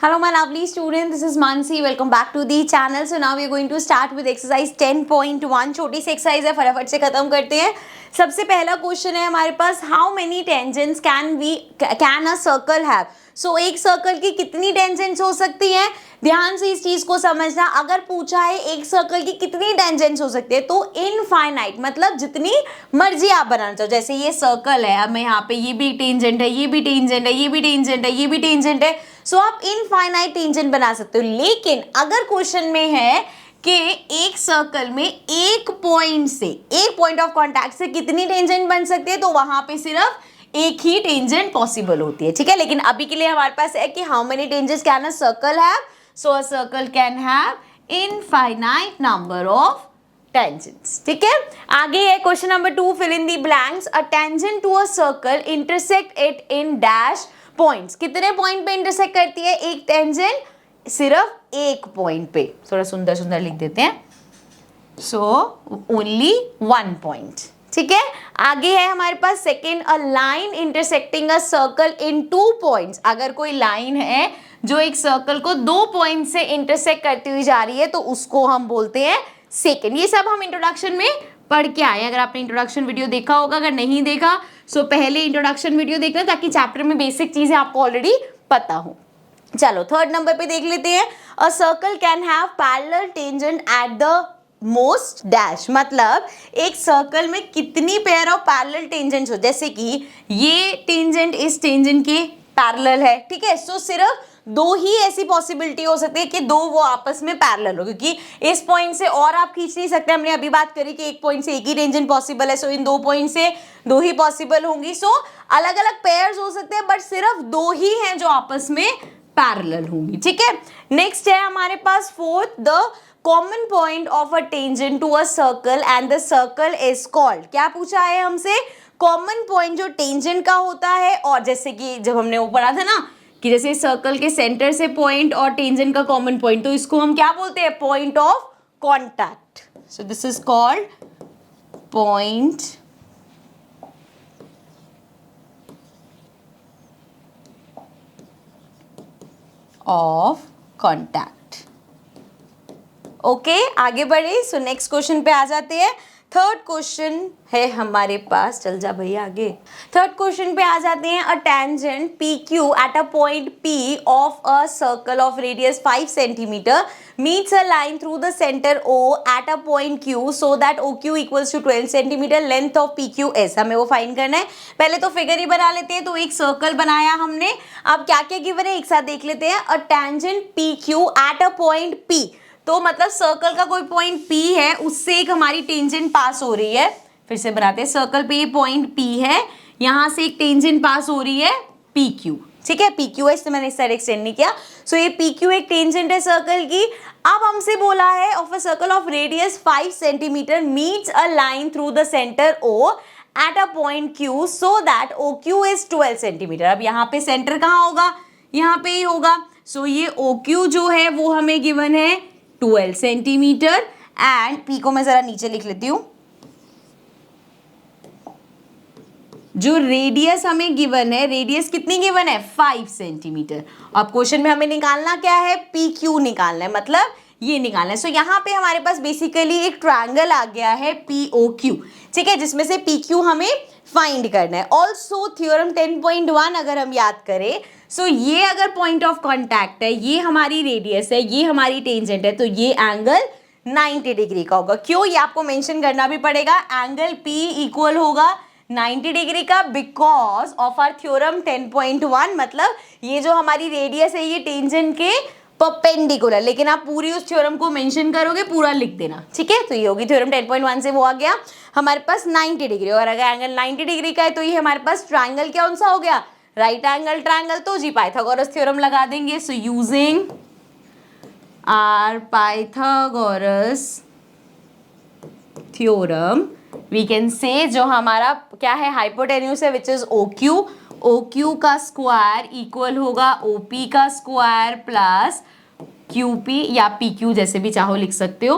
Hello my lovely student, this is Mansi. Welcome back to the channel. So now we are going to start with exercise 10.1. छोटी सी exercise है, फटाफट से खत्म करते हैं. सबसे पहला क्वेश्चन है हमारे पास, how many tangents can a circle have. So एक सर्कल की कितनी टेंजेंट्स हो सकती हैं. ध्यान से इस चीज को समझना. अगर पूछा है एक सर्कल की कितनी टेंजेंट्स हो सकती है तो इनफाइनाइट, मतलब जितनी मर्जी आप बनाना चाहो. जैसे ये सर्कल है, अब मैं यहाँ पे ये भी टेंजेंट है, ये भी टेंजेंट है, ये भी टेंजेंट है, ये भी टेंजेंट है. सो आप इनफाइनाइट टेंजेंट बना सकते हो. लेकिन अगर क्वेश्चन में है कि एक सर्कल में एक पॉइंट ऑफ कांटेक्ट से कितनी टेंजेंट बन सकती है, तो वहां पे सिर्फ एक ही टेंजेंट पॉसिबल होती है. ठीक है, लेकिन अभी के लिए हमारे पास है कि how many tangents can a circle have. So a circle can have infinite number of tangents. ठीक है, आगे है question number 2. Fill in the blanks. A tangent to a circle intersect it in dash points. कितने point पे intersect करती है एक tangent? सिर्फ एक पॉइंट पे. थोड़ा सुंदर सुंदर लिख देते हैं. So only one point. ठीक है, आगे है हमारे पास second, a line intersecting a circle in 2 points. अगर कोई लाइन है जो एक सर्कल को 2 पॉइंट से इंटरसेक्ट करती हुई जा रही है तो उसको हम बोलते हैं सेकेंड. ये सब हम इंट्रोडक्शन में पढ़ के आए. अगर आपने इंट्रोडक्शन वीडियो देखा होगा, अगर नहीं देखा सो पहले इंट्रोडक्शन वीडियो देखना ताकि चैप्टर में बेसिक चीजें आपको ऑलरेडी पता हो. चलो थर्ड नंबर पे देख लेते हैं. अ circle can have parallel tangent at the most dash. मतलब एक सर्कल में कितनी पेयर ऑफ पैरेलल टेंजेंट्स हो. जैसे कि ये टेंजेंट इस टेंजेंट के पैरेलल है. ठीक है, सो सिर्फ 2 ही ऐसी पॉसिबिलिटी हो सकती है कि 2 वो आपस में पैरेलल हो, क्योंकि इस पॉइंट से और आप खींच नहीं सकते. हमने अभी बात करी कि एक पॉइंट से एक ही टेंजेंट पॉसिबल है. सो इन 2 पॉइंट से 2 ही पॉसिबल होंगी. सो अलग अलग पेयर्स हो सकते हैं बट सिर्फ 2 ही हैं जो आपस में पैरेलल होंगी. ठीक है, नेक्स्ट है हमारे पास fourth, the common point of a tangent to a circle and the circle is called. क्या पूछा है हमसे? कॉमन पॉइंट जो टेंजेंट का होता है. और जैसे कि जब हमने वो पढ़ा था ना कि जैसे सर्कल के सेंटर से पॉइंट और टेंजेंट का कॉमन पॉइंट, तो इसको हम क्या बोलते हैं? Point of contact. So this is called point of contact. Okay, आगे बढ़े. सो नेक्स्ट क्वेश्चन पे आ जाते हैं. थर्ड क्वेश्चन है हमारे पास, चल जा भैया आगे. थर्ड क्वेश्चन पे आ जाते हैं. A tangent P Q at a point P of a circle of radius 5 centimetre meets a line through the centre O at a point Q so that O Q equals to 12 centimetre. Length of P Q is. हमें वो find करना है. पहले तो figure ही बना लेते हैं. तो एक सर्कल बनाया हमने. अब क्या क्या गिवन है एक साथ देख लेते हैं. A tangent P Q at a point P, तो मतलब सर्कल का कोई पॉइंट P है, उससे एक हमारी टेंजेंट पास हो रही है. फिर से बनाते हैं. सर्कल पे ये पॉइंट P है, यहां से एक टेंजेंट पास हो रही है PQ. ठीक है, PQ है, इससे मैंने इस साइड एक्सटेंड नहीं किया. सो ये PQ एक टेंजेंट है सर्कल की. अब हमसे बोला है of a circle of radius 5 centimetre meets a line through the centre O eight a point Q so that OQ is 12 centimetre. अब यहाँ पे सेंटर कहाँ होगा? यहाँ पे ही होगा. सो ये OQ जो है वो हमें गिवन है 12 सेंटीमीटर. एंड P को मैं जरा नीचे लिख लेती हूं. जो रेडियस हमें गिवन है, रेडियस कितनी गिवन है? 5 सेंटीमीटर. अब क्वेश्चन में हमें निकालना क्या है? PQ निकालना है, मतलब ये निकालना है. सो यहाँ पे हमारे पास बेसिकली एक ट्रायंगल आ गया है POQ. ठीक है, जिसमें से PQ हमें फाइंड करना है. ऑल्सो थ्योरम 10.1 अगर हम याद करें, सो ये अगर पॉइंट ऑफ कॉन्टैक्ट है, ये हमारी रेडियस है, ये हमारी टेंजेंट है, तो ये एंगल 90 डिग्री का होगा. क्यों? ये आपको मेंशन करना भी पड़ेगा. एंगल P इक्वल होगा 90 डिग्री का बिकॉज ऑफ आर थ्योरम 10.1. मतलब ये जो हमारी रेडियस है ये टेंजेंट के परपेंडिकुलर. लेकिन आप पूरी उस थ्योरम को मेंशन करोगे, पूरा लिख देना. ठीक है, तो ये होगी थ्योरम 10.1 से वो आ गया हमारे पास 90 डिग्री. और अगर एंगल 90 डिग्री का है तो ये हमारे पास ट्राइंगल कौन सा हो गया? Right angle triangle. तो जी पाइथागोरस थ्योरम लगा देंगे. So using our Pythagoras theorem we can say जो हमारा क्या है हाइपोटेन्यूज है विच इज OQ. OQ का स्क्वायर इक्वल होगा OP का स्क्वायर प्लस QP या PQ, जैसे भी चाहो लिख सकते हो.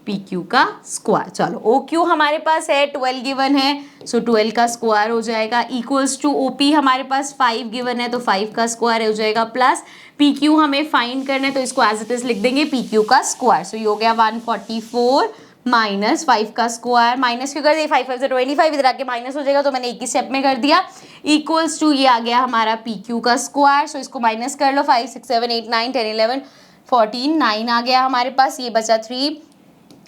पी क्यू का स्क्वायर। चलो ओ क्यू हमारे पास है 12 गिवन है, सो 12 का स्क्वायर हो जाएगा, इक्वल्स टू ओ पी हमारे पास 5 गिवन है तो 5 का स्क्वायर हो जाएगा, प्लस पी क्यू हमें फाइंड करना है तो इसको एज इट इज लिख देंगे पी क्यू का स्क्वायर। सो ये हो गया 144 माइनस 5 का स्क्वायर, माइनस क्यों कर दिया, 5 5 से 25 इधर आके माइनस हो जाएगा तो मैंने एक ही स्टेप में कर दिया, इक्वल्स टू ये आ गया हमारा पी क्यू का स्क्वायर। सो इसको माइनस कर लो, 5 6 7 8 9 10 11 14 9 आ गया हमारे पास, ये बचा 3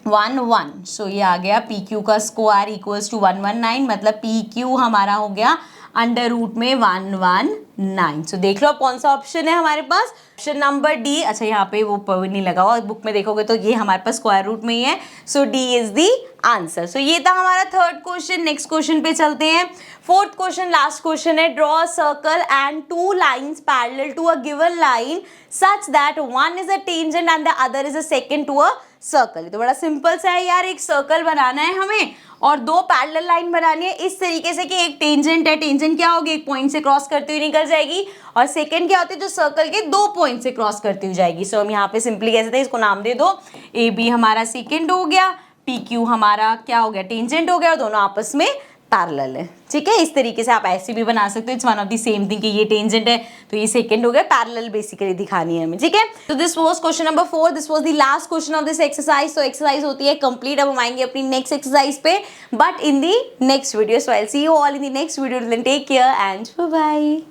1 1। सो ये आ गया पी क्यू का स्क्वायर इक्वल्स टू 119, मतलब पी क्यू हमारा हो गया अंडर रूट में 119। सो देख लो अब कौन सा ऑप्शन है हमारे पास, ऑप्शन नंबर डी। अच्छा यहाँ पे वो नहीं लगा हुआ, बुक में देखोगे तो ये हमारे पास स्क्वायर रूट में ही है, सो डी इज दी आंसर। सो ये था हमारा थर्ड क्वेश्चन। नेक्स्ट क्वेश्चन पे चलते हैं। फोर्थ क्वेश्चन लास्ट क्वेश्चन है, draw a circle and 2 lines parallel to a given line such that one is a tangent and the other is a secant to a circle. तो बड़ा simple सा है यार, एक सर्कल बनाना है हमें और 2 पैरेलल लाइन बनानी है इस तरीके से कि एक टेंजेंट है, टेंजेंट क्या होगी, एक पॉइंट से क्रॉस करती हुई निकल जाएगी, और सेकंड क्या होती है जो सर्कल के 2 पॉइंट से क्रॉस करती हुई जाएगी। सो हम यहाँ पे सिंपली कैसे थे, इसको नाम दे दो, ए बी हमारा सेकंड हो गया, पी क्यू हमारा क्या हो गया, टेंजेंट हो गया, और दोनों आपस में पैरेलल है। ठीक है, इस तरीके से आप ऐसे भी बना सकते हो, it's one of the same thing कि ये टेंजेंट है तो ये सेकंड हो गया, पैरेलल बेसिकली दिखानी है हमें। ठीक है, तो this was question number 4, this was the last question of this exercise. तो एक्सरसाइज होती है कंप्लीट, अब हम आएंगे अपनी नेक्स्ट एक्सरसाइज पे, but in the next video. So I will see you all in the next video, take care and bye bye.